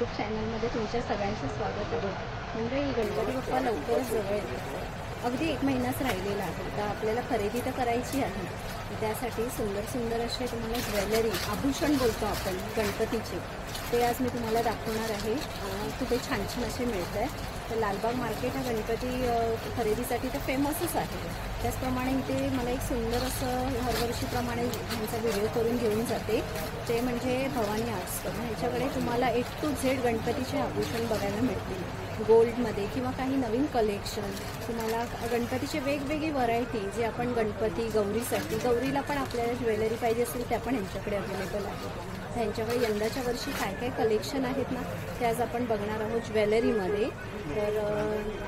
YouTube चॅनलमध्ये तुमच्या सगळ्यांचं स्वागत आहे। म्हणजे गणपती बाप्पा लवकरच जवळ येतो, अगदी 1 महिनाच राहिलेला आहे। तर आपल्याला खरेदी तर करायची आहे, त्यासाठी सुंदर सुंदर असे तुम्हाला ज्वेलरी आभूषण बोलतो आपण गणपतीचे, ते आज मी तुम्हाला दाखवणार आहे। खूप छान छान असे मिळत आहे। तर लालबाग मार्केट हा गणपती खरेदीसाठी तर फेमसच आहे। त्याचप्रमाणे इथे मला एक सुंदर असं हरवर्षीप्रमाणे ह्यांचा व्हिडिओ करून घेऊन जाते, ते म्हणजे भवानी आर्ट्स। ह्याच्याकडे तुम्हाला A to Z गणपतीचे आभूषण बघायला मिळतील, गोल्डमध्ये किंवा काही नवीन कलेक्शन। तुम्हाला गणपतीचे वेगवेगळी व्हरायटी, जे आपण गणपती गौरीसाठी, गौरीला पण आपल्याला ज्वेलरी पाहिजे असेल त्या पण ह्यांच्याकडे अवेलेबल आहे। त्यांच्याकडे यंदाच्या वर्षी काय काय कलेक्शन आहेत ना, ते आज आपण बघणार आहोत ज्वेलरीमध्ये। तर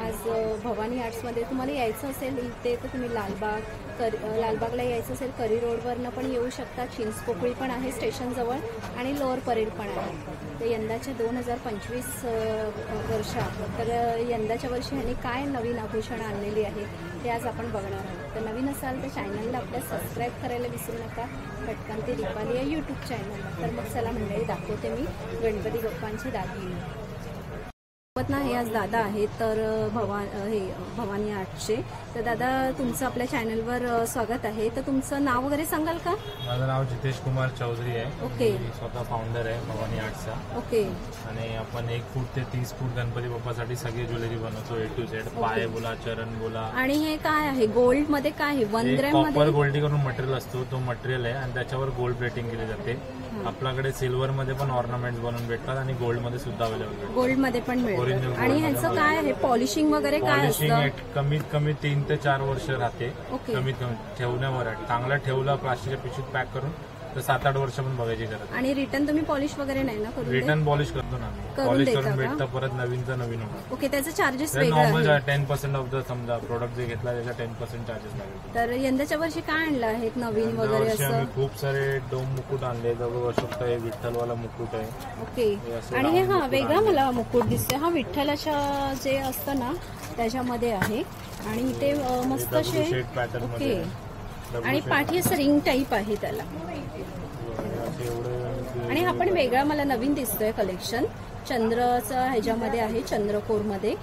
आज भवानी आर्ट्समध्ये तुम्हाला यायचं असेल इथे तर तुम्ही लालबागला यायचं असेल, करी रोडवरनं पण येऊ शकता। चिंचपोकळी पण आहे स्टेशनजवळ आणि लोअर परेड पण आहे। तर यंदाच्या 2025 वर्षात, तर यंदाच्या वर्षी ह्यांनी काय नवीन आभूषणं आणलेली आहे ते आज आपण बघणार आहोत। तर नवीन असाल तर चॅनलला आपल्या सबस्क्राईब करायला विसरू नका, पटकन ते दीपाली या यूट्यूब चॅनलला। तर मग चला मंडळी, दाखवते मी गणपती बाप्पांचे दागिने। ना हे आज दादा आहेत, तर भवानी आर्टचे। तर दादा, तुमचं आपल्या चॅनलवर स्वागत आहे। तर तुमचं नाव वगैरे सांगाल का? माझं नाव जितेश कुमार चौधरी आहे। ओके। मी स्वतः फाउंडर आहे भवानी आर्ट्सचा। ओके। आणि आपण 1 फूट ते 30 फूट गणपती बाप्पासाठी सगळी ज्वेलरी बनवतो, A to Z। पाय बोला, चरण बोला। आणि हे काय आहे? गोल्ड मध्ये काय आहे? 1 ग्रॅम मध्ये कॉपर गोल्डी करून मटेरियल असतो, तो मटेरियल आहे आणि त्याच्यावर गोल्ड प्लेटिंग केली जाते। आपल्याकडे सिल्वर मध्ये पण ऑर्नामेंट्स बनवून भेटतात आणि गोल्ड मध्ये सुद्धा अवेलेबल आहे। गोल्ड मध्ये पण मिळतात। आणि ह्याचं काय आहे? पॉलिशिंग वगैरे काय असतं? कमीत कमी 3 ते 4 वर्ष राहते। कमीत कमी ठेवण्यावर आहे। चांगला ठेवला प्लास्टिकच्या पिशवीत पॅक करून तर 7-8 वर्ष पण बघायची गरज। आणि रिटर्न तुम्ही पॉलिश वगैरे नाही ना करून? रिटर्न पॉलिश करतो ना, पॉलिश करून भेटतं, परत नवीनचं नवीन होतं। ओके, त्याचं चार्जेस वेगळे नॉर्मल 10% ऑफ द समजा प्रोडक्ट जे घेतला त्याच्या 10% चार्जेस लागेल। तर यंदाच्या वर्षी काय आणलं आहेत नवीन वगैरे असं? खूप सारे डोम मुकुट आणले, जवळ अशोक आहे, विठ्ठलवाला मुकुट आहे। ओके। आणि हे वेगळा मला मुकुट दिसतोय, हा विठ्ठलाच्या जे असतं ना त्याच्यामध्ये आहे। आणि इथे मस्त असे पॅटर्न मध्ये, आणि पाठी असं रिंग टाईप आहे त्याला। आणि हा पण वेगळा मला नवीन दिसतोय कलेक्शन, चंद्रचा ह्याच्यामध्ये आहे, चंद्रकोर मध्ये।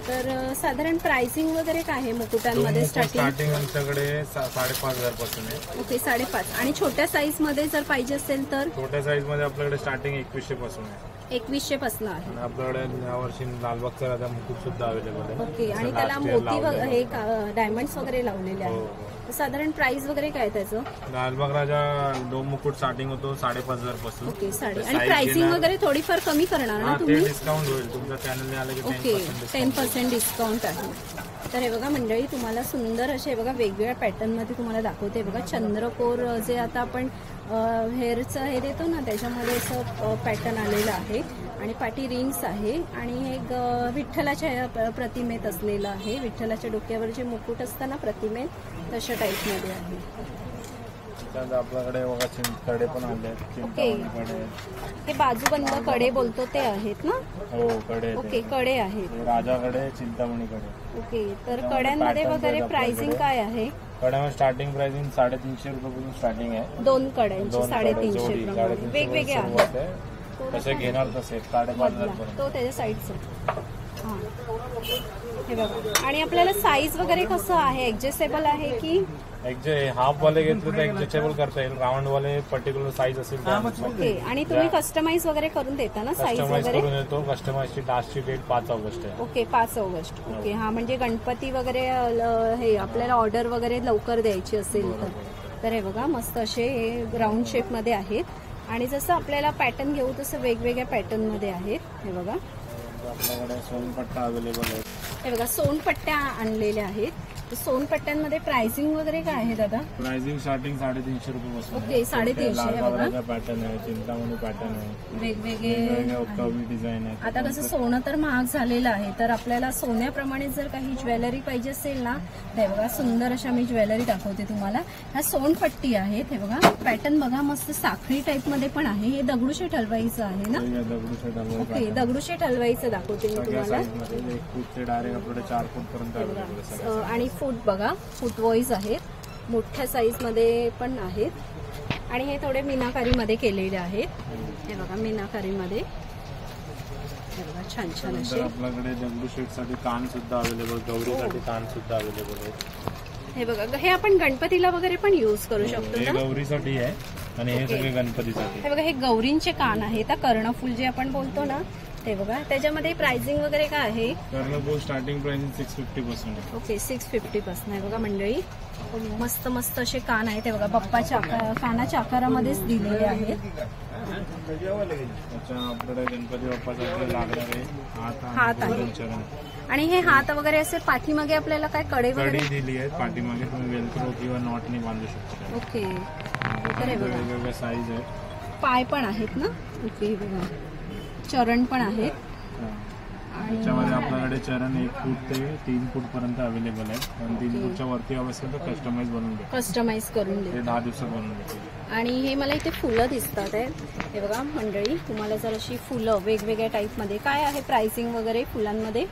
तर साधारण प्राइसिंग वगैरे काय आहे मुकुटांमध्ये? स्टार्टिंग आमच्याकडे 5,500 पासून आहे। ओके, 5,500। आणि छोट्या साईज मध्ये जर पाहिजे असेल तर? छोट्या साईज मध्ये आपल्याकडे स्टार्टिंग 2100 पासून आहे। 2100 पासून आहे। आपल्याकडे यावर्षी लालबागचा राजा मुकुट सुद्धा अवेलेबल आहे। ओके। आणि त्याला मोती हे डायमंड्स वगैरे लावलेले आहेत। साधारण प्राइस वगैरे काय त्याचं? लालबाग राजा डोम मुकुट स्टार्टिंग होतो 5,500 पासून। ओके, 5,500। आणि प्राइसिंग वगैरे थोडीफार कमी करणार ना तुम्ही? डिस्काउंट होईल तुमच्या चॅनलने आले की 10% डिस्काउंट आहे। तर हे बघा मंडळी, तुम्हाला सुंदर असे बघा वेगवेगळ्या पॅटर्न मध्ये तुम्हाला दाखवते। बघा चंद्रकोर, जे आता आपण हेअरचं हे देतो ना त्याच्यामध्ये असं पॅटर्न आलेलं आहे। आणि पाठी रिंग्स आहे, आणि एक विठ्ठलाच्या प्रतिमेत असलेलं आहे। विठ्ठलाच्या डोक्यावर जे मुकुट असतं ना प्रतिमेत, तशा टाईप मध्ये आहे। आपल्याकडे बघा कडे पण आले। ओके, हे बाजूबंद कडे बोलतो ते आहेत ना? हो, कडे। ओके, कडे आहेत, राजाकडे, चिंतामणी कडे। ओके। तर कड्यांमध्ये वगैरे प्राइसिंग काय आहे? कड्यामध्ये स्टार्टिंग प्राइसिंग 350 रुपयापासून स्टार्टिंग आहे। 2 कड्यांची 350 वेगवेगळे आहेत। तसे घेणार तसे 5,500 तो त्याच्या साईडचा। हे बघा। आणि आपल्याला साईज वगैरे कसं आहे? ऍडजस्टेबल आहे की? हाफ वाले घेतले तर ऍडजस्टेबल करता येईल, राऊंड वाले पर्टिक्युलर साईज असेल। ओके। आणि तुम्ही कस्टमाइज वगैरे करून देता ना साईज वगैरे? करून येतो। कस्टमाइजची लास्टची डेट 5 ऑगस्ट आहे। Okay, 5 August. ओके, हा म्हणजे गणपती वगैरे हे आपल्याला ऑर्डर वगैरे लवकर द्यायची असेल तर हे बघा मस्त असे राऊंड शेप मध्ये आहेत। आणि जसं आपल्याला पॅटर्न घेऊ तसं वेगवेगळ्या पॅटर्न मध्ये आहेत। हे बघा, आपल्याकडे सोनपट्टा अवेलेबल आहे। हे बघा, सोनपट्ट्या आणलेल्या आहेत। सोनपट्ट्यांमध्ये प्राइसिंग वगैरे काय आहे दादा? प्राइसिंग स्टार्टिंग 350 रुपयापासून। ओके, 350 पॅटर्न आहे, चिंतामणी पॅटर्न आहे, वेगवेगळे कवी डिझाईन आहे। आता कसं सोनं तर महाग झालेलं आहे, तर आपल्याला सोन्याप्रमाणे जर काही ज्वेलरी पाहिजे असेल ना, हे बघा सुंदर अशा मी ज्वेलरी दाखवते तुम्हाला। ह्या सोनपट्टी आहेत। हे बघा, पॅटर्न बघा मस्त साखळी टाईप मध्ये पण आहे। हे दगडूशेठ हलवाईचं आहे ना? ओके, दगडूशेठ हलवाईचं दाखवते मी तुम्हाला। 1 फूट ते डायरेक्ट आपल्याकडे 4 फूट पर्यंत अवेलेबल आहे। आणि फूट बघा, फूट वाईज आहेत, मोठ्या साईज मध्ये पण आहेत। आणि हे थोडे मीनाकारीमध्ये केलेले आहेत। हे बघा, मीनाकारीमध्ये हे बघा छान छान नंतर असे. आपल्याकडे दगडूशेठ साठी कान सुद्धा अवेलेबल, गौरीसाठी कान सुद्धा अवेलेबल आहेत. हे बघा, हे आपण गणपतीला वगैरे पण यूज करू शकतो हे ना. गौरीसाठी आहे आणि हे ओके. सगळे गणपतीसाठी. हे बघा, हे गौरींचे कान आहे, तर कर्णफूल जे आपण बोलतो ना ते बघा. त्याच्यामध्ये प्राइसिंग वगैरे काय आहे? कर्णफूल स्टार्टिंग प्राइस 650 पासून आहे. ओके, 650 पासून आहे बघा मंडळी. मस्त मस्त असे कान आहेत. हे बघा बाप्पाच्या कानाच्या आकारामध्येच दिलेले आहेत. त्याच्या आपल्याकडे गणपती बाप्पासाठी लागणारे हात आहे. चरण, आणि हे हात वगैरे असे पाठीमागे आपल्याला काय कडे वगैरे. कडी दिली आहे पाठीमागे, तुम्ही वेलक्रो किंवा नॉटनी बांधू शकता. ओके, तर हे बघा वेगवेगळ्या साईज आहेत. पाय पण आहेत ना. ओके, हे बघा चरण पण आहेत. आणि त्याच्यामध्ये आपल्याकडे चरण 1 फूट ते 3 फूट पर्यंत अवेलेबल आहेत. आणि 3 फूटच्या वरती हवं असेल तर कस्टमाइज बनवून देतो. कस्टमाइज करून ते देतो. 10 दिवसात बनवून देतो. आणि हे मला इथे फुलं दिसतात आहेत. हे बघा मंडळी, तुम्हाला जर अशी फुलं वेगवेगळ्या टाईपमध्ये काय आहे प्राइसिंग वगैरे फुलांमध्ये?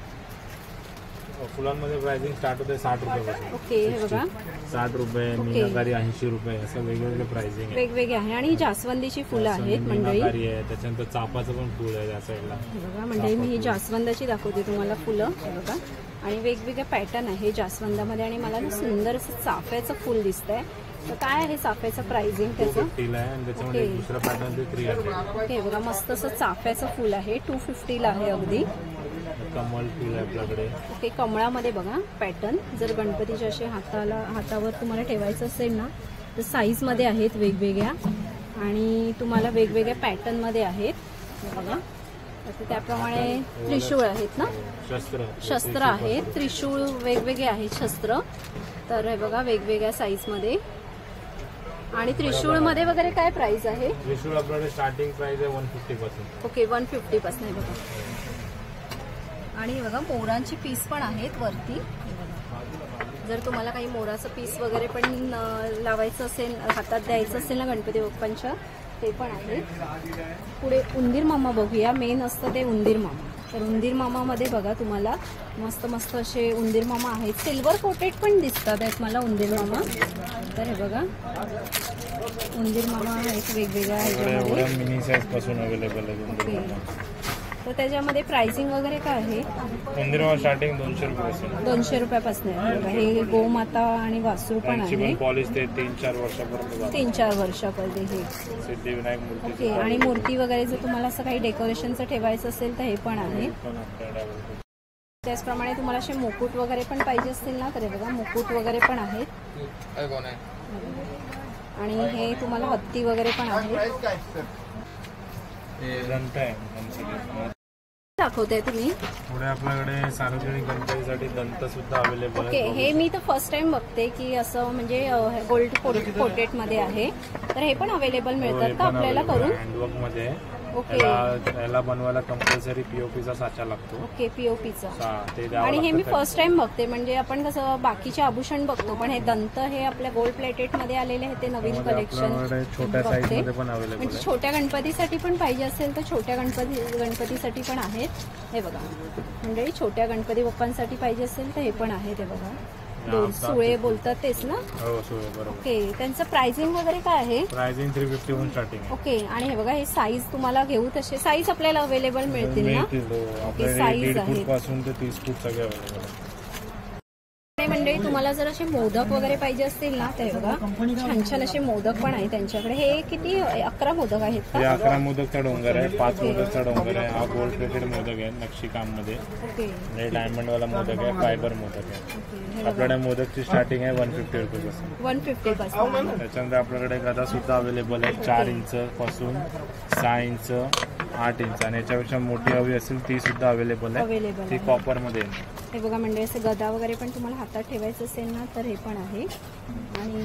फुलांमध्ये प्राइसिंग स्टार्ट होते 60 रुपयापासून. ओके, हे बघा 60 रुपये, मीनाकारी 80 रुपये, असं वेगवेगळे प्राइसिंग आहे. वेगवेगळे आहे. आणि ही जास्वंदीची फुलं आहेत मंडळी. मीनाकारी आहे, त्याच्यानंतर चापाचं पण फुल आहे त्या साईडला. हे बघा मंडळी, मी ही जास्वंदाची दाखवते तुम्हाला फुलं. हे बघा, आणि वेगवेगळे पॅटर्न आहे जास्वंदामध्ये. आणि मला ना सुंदर असं चाफ्याचं फुल दिसतंय. तर काय आहे चाफ्याचं प्राइसिंग त्याचं? 250 आहे आणि त्याच्यामध्ये ओके. दुसरं पॅटर्न ते 300. ओके, बघा मस्त असं चाफ्याचं फुल आहे. 250 आहे अगदी. कमल फुल आहे आपल्याकडे. ओके, कमळामध्ये बघा पॅटर्न. जर गणपतीच्या असे हातावर तुम्हाला ठेवायचं असेल ना तर साईजमध्ये आहेत वेगवेगळ्या. आणि तुम्हाला वेगवेगळ्या पॅटर्नमध्ये आहेत. हे बघा, तर त्याप्रमाणे त्रिशूळ आहेत ना. शस्त्र आहेत, त्रिशूळ वेगवेगळे आहेत शस्त्र. तर हे बघा वेगवेगळ्या साईजमध्ये. आणि त्रिशूळमध्ये वगैरे काय प्राइस आहे? त्रिशूळ आपल्याकडे स्टार्टिंग प्राइस आहे 150 पासून. ओके, 150 पासून आहे बघा. आणि बघा मोरांची पीस पण आहेत वरती. हे बघा, जर तुम्हाला काही मोराचं पीस वगैरे पण लावायचं असेल, हातात द्यायचं असेल ना गणपती बाप्पांच्या, ते पण आहे. पुढे उंदीर मामा बघूया. मेन असतं ते उंदीर मामा. तर उंदीर मामामध्ये बघा तुम्हाला मस्त मस्त असे उंदीर मामा आहेत. सिल्वर कोटेड पण दिसतात आहेत मला उंदीर मामा. तर हे बघा उंदीर मामा आहेत वेगवेगळ्या ह्याच्यामध्ये. मिनी साईज पासून अवेलेबल आहे. ओके, तर त्याच्यामध्ये प्राइसिंग वगैरे काय आहे? उंदीर मामा स्टार्टिंग 200 रुपयापासून. 200 रुपयापासून आहे बघा. हे गोमाता आणि वासरू पण आहे. पॉलिश ते 3-4 वर्षापर्यंत. 3-4 वर्षापर्यंत हे. सिद्धिविनायक मूर्ती. ओके, आणि मूर्ती वगैरे जर तुम्हाला असं काही डेकोरेशनचं ठेवायचं असेल तर हे पण आहे. त्याचप्रमाणे तुम्हाला असे मुकुट वगैरे पण पाहिजे असतील ना तर हे बघा मुकुट वगैरे पण आहेत. आणि हे तुम्हाला हत्ती वगैरे पण आहे. दंत आहे. दाखवताय तुम्ही? पुढे आपल्याकडे सार्वजनिक गणपतीसाठी दंत सुद्धा अवेलेबल ओके, आहे. हे मी तर फर्स्ट टाइम बघते की असं म्हणजे गोल्ड कोटेड मध्ये आहे. तर हे पण अवेलेबल मिळतात का आपल्याला करून? हँडवर्क मध्ये. ओके, याला बनवायला कंपल्सरी पीओपीचा साचा लागतो. ओके, पीओपीचा. ते द्यावं आणि हे मी लागतं. फर्स्ट टाइम बघते. म्हणजे आपण कसं बाकीचे आभूषण बघतो, पण हे दंत हे आपल्या गोल्ड प्लेटेड मध्ये आलेले आहे. ते नवीन कलेक्शन आपल्याकडे छोट्या साईज बघते. मध्ये पण अवेलेबल म्हणजे आहे. छोट्या गणपतीसाठी पण पाहिजे असेल तर छोट्या गणपतीसाठी पण आहेत. हे बघा मंडळी, छोट्या गणपती बाप्पांसाठी पाहिजे असेल तर हे पण आहे. ते बघा सुळे बोलतात तेच ना. हो, सुळे बरोबर. ओके, त्यांचं प्राइसिंग वगैरे काय आहे? प्राइसिंग 350 वरून स्टार्टिंग आहे. ओके, आणि हे बघा हे साईज तुम्हाला घेऊ तसे साईज आपल्याला अवेलेबल मिळतील ना. आपल्याकडे size 1.5 आहेत. फूट पासून ते 30 फूट सगळे अवेलेबल आहे. मंडळी तुम्हाला जर असे मोदक वगैरे पाहिजे असतील ना तर हे बघा छान छान असे मोदक पण आहे त्यांच्याकडे. हे किती 11 मोदक आहेत हे का? 11 मोदकचा डोंगर आहे, 5 मोदकचा डोंगर आहे. हा गोल्ड प्लेटेड मोदक आहे नक्षीकाम मध्ये. ओके, हे डायमंड वाला मोदक आहे, फायबर मोदक आहे. ओके, आपल्याकडे मोदकची स्टार्टिंग आहे 150 रुपयापासून. 150 पासून. त्याच्यानंतर आपल्याकडे गदा सुद्धा अवेलेबल आहे 4 इंच पासून 6 इंच, 8 इंच. आणि याच्यापेक्षा मोठी हवी असेल ती सुद्धा अवेलेबल आहे. अवेलेबल ती आहे. कॉपर मध्ये आहे. हे बघा मंडळी, असे गदा वगैरे पण तुम्हाला हातात ठेवायचं असेल ना तर हे पण आहे. आणि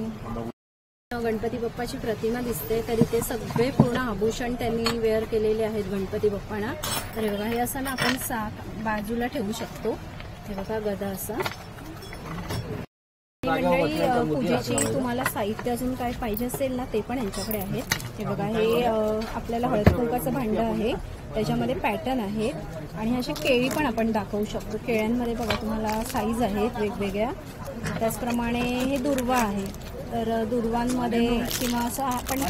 गणपती बाप्पाची प्रतिमा दिसते, तर इथे सगळे पूर्ण आभूषण त्यांनी वेअर केलेले आहेत गणपती बाप्पांना. तर हे बघा हे असं ना आपण बाजूला ठेवू शकतो. हे बघा गदा असा. मंडळी पूजेची तुम्हाला साहित्य अजून काय पाहिजे असेल ना ते पण यांच्याकडे आहे. हे बघा हे आपल्याला हळद कुंकाचं भांडं आहे, त्याच्यामध्ये पॅटर्न आहेत. आणि अशी केळी पण आपण दाखवू शकतो. केळ्यांमध्ये बघा तुम्हाला साईज आहेत वेगवेगळ्या. त्याचप्रमाणे हे दुर्वा आहे, तर दुर्वांमध्ये किंवा असं आपण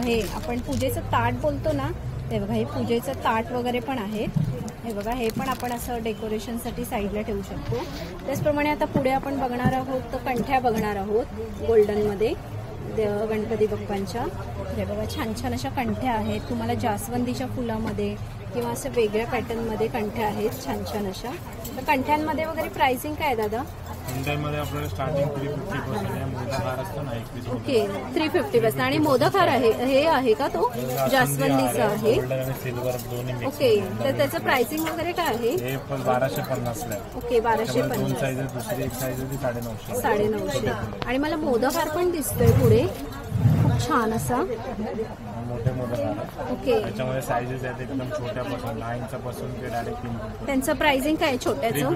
हे आपण पूजेचं ताट बोलतो ना ते बघा हे पूजेचं ताट वगैरे पण आहेत. हे बघा हे पण आपण असं डेकोरेशनसाठी साईडला ठेवू शकतो. त्याचप्रमाणे आता पुढे आपण बघणार आहोत तर कंठ्या बघणार आहोत गोल्डनमध्ये गणपती बाप्पांच्या. हे बघा छान छान अशा कंठ्या आहेत. तुम्हाला जास्वंदीच्या फुलामध्ये किंवा असं वेगळ्या पॅटर्नमध्ये कंठ्या आहेत छान छान अशा. तर कंठ्यांमध्ये वगैरे प्राइसिंग काय दादा? कंठ्यांमध्ये आपल्याला स्टार्टिंग 350 पासून आहे. मोदक हार असतो ना 21. ओके 350 पासून. आणि मोदक हार आहे हे आहे का तो जास्वंदीचा आहे? सिल्वर दोन्ही मिक्स. ओके तर त्याचं प्राइसिंग वगैरे काय आहे? हे पण 1250 ला आहे. ओके 1250. दोन साईज आहे. दुसरी एक साईज होती 950. 950. आणि मला मोदक हार पण दिसतोय पुढे खूप छान असा मोठे मोदक हार. ओके त्याच्यामध्ये साईजेस आहेत एकदम छोट्यापासून 10 इंचापासून ते डायरेक्ट 3. त्यांचं प्राइसिंग काय छोट्याचं?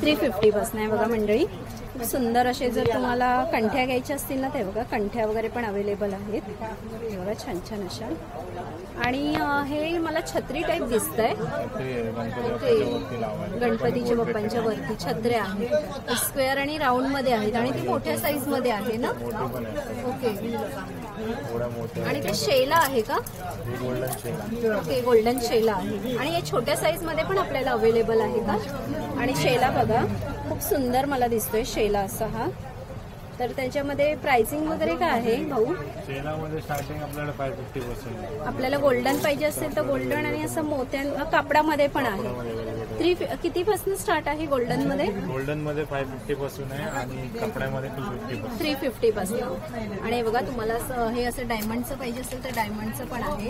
350 पासून आहे बघा मंडळी. खूप सुंदर असे जर तुम्हाला कंठ्या घ्यायच्या असतील ना ते बघा कंठ्या वगैरे पण अवेलेबल आहेत. हे बघा छान छान अशा. आणि हे मला छत्री टाईप दिसत आहे. गणपतीच्या बाप्पांच्या वरती छत्र्या आहेत. स्क्वेअर आणि राऊंड मध्ये आहेत आणि ती मोठ्या साईज मध्ये आहे ना? ओके. आणि ते शेला आहे का? ओके गोल्डन शेला आहे. आणि हे छोट्या साईज मध्ये पण आपल्याला अवेलेबल आहे का? आणि शेला बघा खूप सुंदर मला दिसतोय शेला असा हा. तर त्याच्यामध्ये प्राइसिंग वगैरे काय आहे भाऊ? शेलामध्ये स्टार्टिंग आपल्याला 550 पासून. आपल्याला गोल्डन पाहिजे असेल तर गोल्डन आणि असं मोत्या कापडामध्ये पण आहे. किती पासून स्टार्ट आहे गोल्डन मध्ये? गोल्डन मध्ये 550 पासून आहे आणि कपड्यामध्ये 350 पासून. आणि हे बघा तुम्हाला हे असं डायमंडचं पाहिजे असेल तर डायमंडचं पण आहे.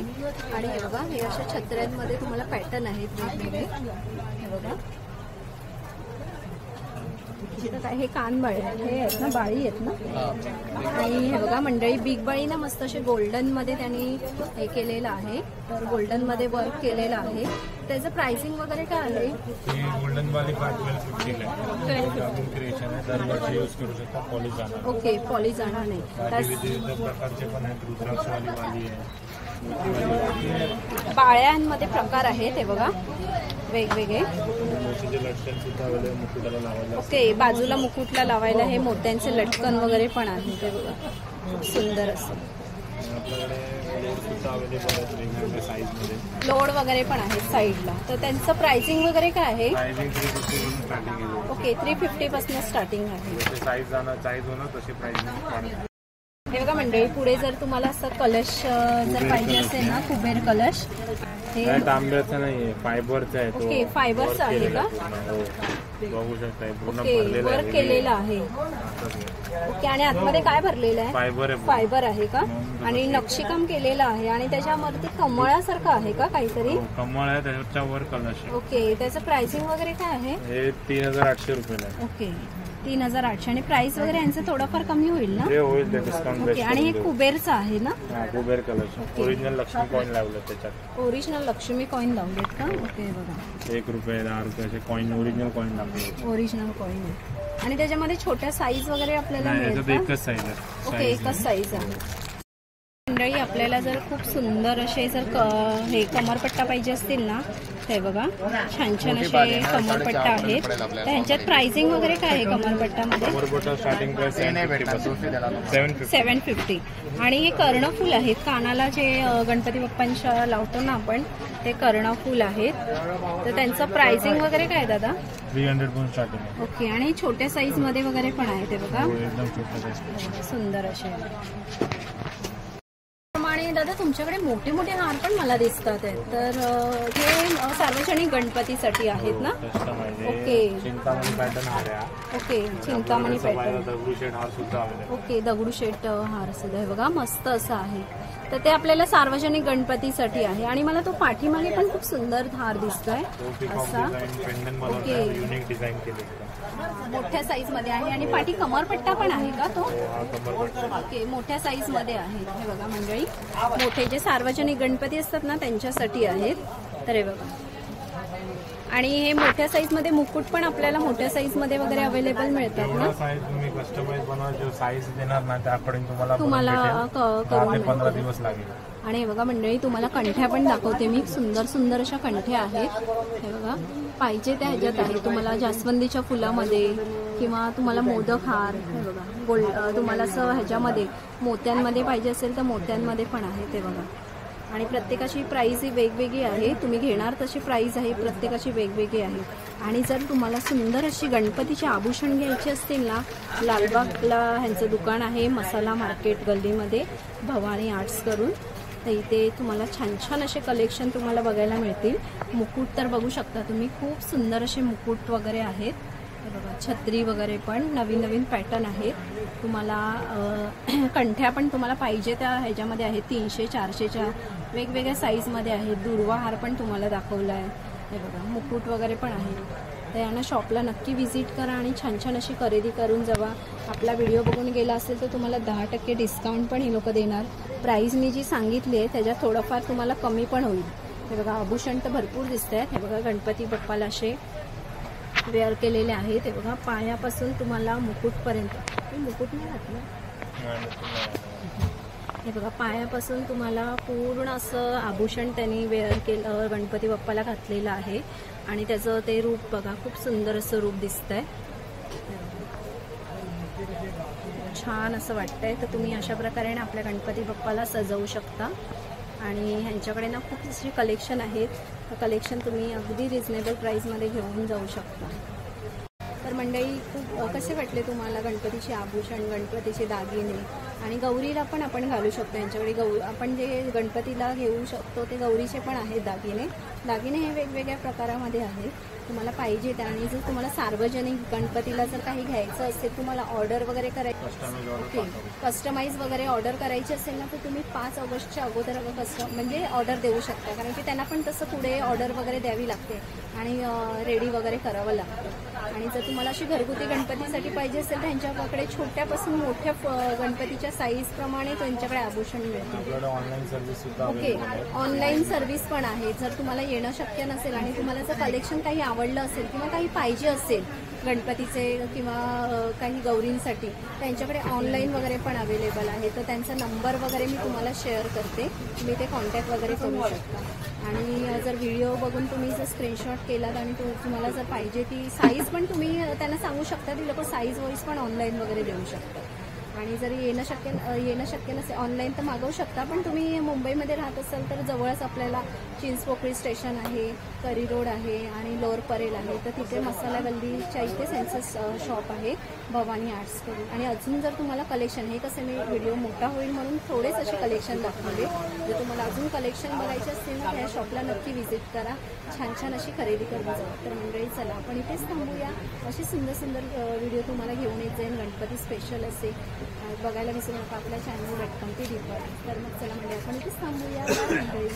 आणि हे बघा हे अशा छत्र्यांमध्ये तुम्हाला पॅटर्न आहेत वेगवेगळे. हे बघा हे कानबाळी हे आहेत ना बाळी आहेत ना. आणि हे बघा मंडळी बिग बाळी ना मस्त असे गोल्डन मध्ये त्यांनी हे केलेलं आहे. तर गोल्डन मध्ये वर्क केलेलं आहे. त्याचं प्राइसिंग वगैरे काय आहे? गोल्डन वाली 1250 क्रिएशन आहे. दरवर्षी यूज करू शकता. पॉलिश जाणार. ओके पॉलिश जाणार नाही. विविध प्रकारचे पण आहेत. रुद्राक्षवाली वाली आहे. पाळ्यांमध्ये प्रकार आहेत हे बघा वेगवेगळे. ओके बाजूला मुकुटला लावायला हे मोत्यांचे लटकन वगैरे पण आहे ते बघा खूप सुंदर असं. लोड वगैरे पण आहे साईडला. तर त्यांचं प्राइसिंग वगैरे काय आहे? ओके 350 पासून स्टार्टिंग आहे. हे बघा मंडळी पुढे जर तुम्हाला असं कलश जर पाहिजे असेल ना कुबेर कलश हे तांब्याचं नाहीये फायबरचं आहे. ओके फायबरचं आहे का? बघू शकता ओके वर्क केलेलं आहे. ओके आणि आतमध्ये काय भरलेलं आहे? फायबर आहे का? आणि नक्षीकाम केलेलं आहे आणि त्याच्यावरती कमळासारखं आहे का काहीतरी? कमळ आहे त्याच्यावर कलश. ओके त्याचं प्राइसिंग वगैरे काय आहे? हे 3800 रुपये. ओके 3800. आणि प्राइस वगैरे यांचं थोडंफार कमी होईल ना? होईल डिस्काउंट. ओके आणि हे कुबेरचं आहे ना? कुबेर कलश. ओरिजिनल लक्ष्मी कॉइन लावलं त्याच्यात. ओरिजिनल लक्ष्मी कॉइन लावलेत का? ओके बघा 1 रुपये 10 रुपयाचे कॉइन ओरिजिनल कॉइन लावले. ओरिजिनल कॉइन आहे. आणि त्याच्यामध्ये छोट्या साईज वगैरे आपल्याला मिळेल? एकच साईज आहे. ओके एकच साईज आहे. मंडळी आपल्याला जर खूप सुंदर असे जर हे कमरपट्टा पाहिजे असतील ना हे बघा छान छान असे कमरपट्टा आहेत. तर ह्यांच्यात प्राइसिंग वगैरे काय आहे कमरपट्टामध्ये? Starting price 750. आणि हे कर्णफूल आहेत कानाला जे गणपती बाप्पांच्या लावतो ना आपण ते कर्णफूल आहेत. तर त्यांचं प्राइसिंग वगैरे काय दादा? 300 पासून स्टार्टिंग. ओके आणि छोट्या साईज मध्ये वगैरे पण आहे ते बघा एकदम छोटे सुंदर असे. आणि दादा तुमच्याकडे मोठे मोठे हार पण मला दिसतात आहेत. तर हे सार्वजनिक गणपतीसाठी आहेत ना? ओके चिंतामणी पॅटर्न हार आहे. Okay Chintamani pattern. दगडूशेठ हार सुद्धा आहे. ओके दगडूशेठ हार सुद्धा आहे बघा मस्त असं आहे. तर ते आपल्याला सार्वजनिक गणपतीसाठी आहे. आणि मला तो पाठीमागे पण खूप सुंदर हार दिसतोय असा. ओके मोठ्या साईज मध्ये आहे आणि पाठी कमरपट्टा पण आहे का तो? ओके मोठ्या साईज मध्ये आहे. हे बघा मंडळी मोठे जे सार्वजनिक गणपती असतात ना त्यांच्यासाठी आहेत. तर हे बघा आणि हे मोठ्या साईज मध्ये मुकुट पण आपल्याला मोठ्या साईज मध्ये वगैरे अवेलेबल मिळतात ना? तुम्ही कस्टमाइज बनवा जो साईज देणार ना त्या अकॉर्डिंग तुम्हाला करून 15 दिवस लागेल. आणि हे बघा मंडळी तुम्हाला कंठ्या पण दाखवते मी. सुंदर सुंदर अशा कंठ्या आहेत. हे बघा पाहिजे त्या ह्याच्यात आहे. तुम्हाला जास्वंदीच्या फुलामध्ये किंवा तुम्हाला मोदक हार हे बघा तुम्हाला असं ह्याच्यामध्ये मोत्यांमध्ये पाहिजे असेल तर मोत्यांमध्ये पण आहे ते बघा आणि प्रत्येकाची प्राईज ही वेगवेगळी आहे. तुम्ही घेणार तशी प्राईज आहे, प्रत्येकाची वेगवेगळी आहे. आणि जर तुम्हाला सुंदर अशी गणपतीचे आभूषण घ्यायचे असतील ना, लालबागला ह्यांचं दुकान आहे, मसाला मार्केट गल्लीमध्ये, भवानी आर्ट्स करून. तर इथे तुम्हाला छान छान असे कलेक्शन तुम्हाला बघायला मिळतील. मुकुट तर बघू शकता तुम्ही, खूप सुंदर असे मुकुट वगैरे आहेत. हे बघा, छत्री वगैरे पण नवीन नवीन पॅटर्न आहेत. तुम्हाला कंठ्या पण तुम्हाला पाहिजे त्या ह्याच्यामध्ये आहेत, 300 400च्या वेगवेगळ्या साईजमध्ये आहेत. दुर्वा हार पण तुम्हाला दाखवला आहे. हे बघा, मुकुट वगैरे पण आहे. तर यांना शॉपला नक्की व्हिजिट करा आणि छान छान अशी खरेदी करून जावा. आपला व्हिडिओ बघून गेला असेल तर तुम्हाला 10% डिस्काउंट पण हे लोक देणार. प्राईस मी जी सांगितली आहे त्याच्यात थोडंफार तुम्हाला कमी पण होईल. हे बघा, आभूषण तर भरपूर दिसत आहेत. हे बघा, गणपती बाप्पाला असे वेअर केलेले आहेत. हे बघा, पायापासून तुम्हाला मुकुटपर्यंत. मुकुट नाही घातलं. हे बघा, पायापासून तुम्हाला पूर्ण असं आभूषण त्यांनी वेअर केलं, गणपती बाप्पाला घातलेलं आहे. आणि त्याचं ते रूप बघा, खूप सुंदर असं रूप दिसतंय, छान असं वाटतंय. तर तुम्ही अशा प्रकारे ना आपल्या गणपती बाप्पाला सजवू शकता. आणि ह्यांच्याकडे ना खूप अशी कलेक्शन आहेत. कलेक्शन तुम्ही अगदी रिजनेबल प्राईसमध्ये घेऊन जाऊ शकता. तर मंडळी, खूप कसे वाटले तुम्हाला गणपतीचे आभूषण, गणपतीचे दागिने? आणि गौरीला पण आपण घालू शकतो यांच्याकडे. आपण जे गणपतीला घेऊ शकतो ते गौरीचे पण आहेत दागिने. दागिने हे वेगवेगळ्या प्रकारामध्ये आहेत, तुम्हाला पाहिजे त्या. आणि जर तुम्हाला सार्वजनिक गणपतीला जर काही घ्यायचं असेल, तुम्हाला ऑर्डर वगैरे करायची, कस्टमाइज वगैरे ऑर्डर करायची असेल ना, तर तुम्ही 5 ऑगस्टच्या अगोदर म्हणजे ऑर्डर देऊ शकता. कारण की त्यांना पण तसं पुढे ऑर्डर वगैरे द्यावी लागते आणि रेडी वगैरे करावं लागतं. आणि जर तुम्हाला अशी घरगुती गणपतीसाठी पाहिजे असेल तर त्यांच्याकडे छोट्यापासून मोठ्या गणपतीच्या साईजप्रमाणे त्यांच्याकडे आभूषण मिळतील. ओके, ऑनलाईन सर्व्हिस पण आहे. जर तुम्हाला येणं शक्य नसेल आणि तुम्हाला जर कलेक्शन काही आवडलं असेल किंवा काही पाहिजे असेल गणपतीचे किंवा काही गौरींसाठी, त्यांच्याकडे ऑनलाईन वगैरे पण अवेलेबल आहे. तर त्यांचा नंबर वगैरे मी तुम्हाला शेअर करते, तुम्ही ते कॉन्टॅक्ट वगैरे करू शकता. आणि जर व्हिडिओ बघून तुम्ही जर स्क्रीनशॉट केलात आणि तुम्हाला जर पाहिजे ती साईज पण तुम्ही त्यांना सांगू शकता, ती लोक साईज वाईज पण ऑनलाईन वगैरे देऊ शकतात. आणि जरी येणं शक्य नसेल ऑनलाईन तर मागवू शकता. पण तुम्ही मुंबईमध्ये राहत असाल तर जवळच आपल्याला चिंचपोकळी स्टेशन आहे, करी रोड आहे आणि लोअर परेल आहे. तर तिथे मसाला गल्लीच्या इथे त्यांचं शॉप आहे, भवानी आर्ट्स करून. आणि अजून जर तुम्हाला कलेक्शन, हे कसं मी व्हिडिओ मोठा होईल म्हणून थोडेच असे कलेक्शन दाखवले. जर तुम्हाला अजून कलेक्शन बघायचे असेल ना, ह्या शॉपला नक्की व्हिजिट करा, छान छान अशी खरेदी करून जाऊ. तर मंडळी, चला आपण इथेच थांबूया. अशी सुंदर सुंदर व्हिडिओ तुम्हाला घेऊन येत जाईल, गणपती स्पेशल असे बघायला विसरू नका आपल्या चॅनल वेटकम ते दीपावली. तर मग चला म्हणजे आपण इथेच थांबूया मंडळी.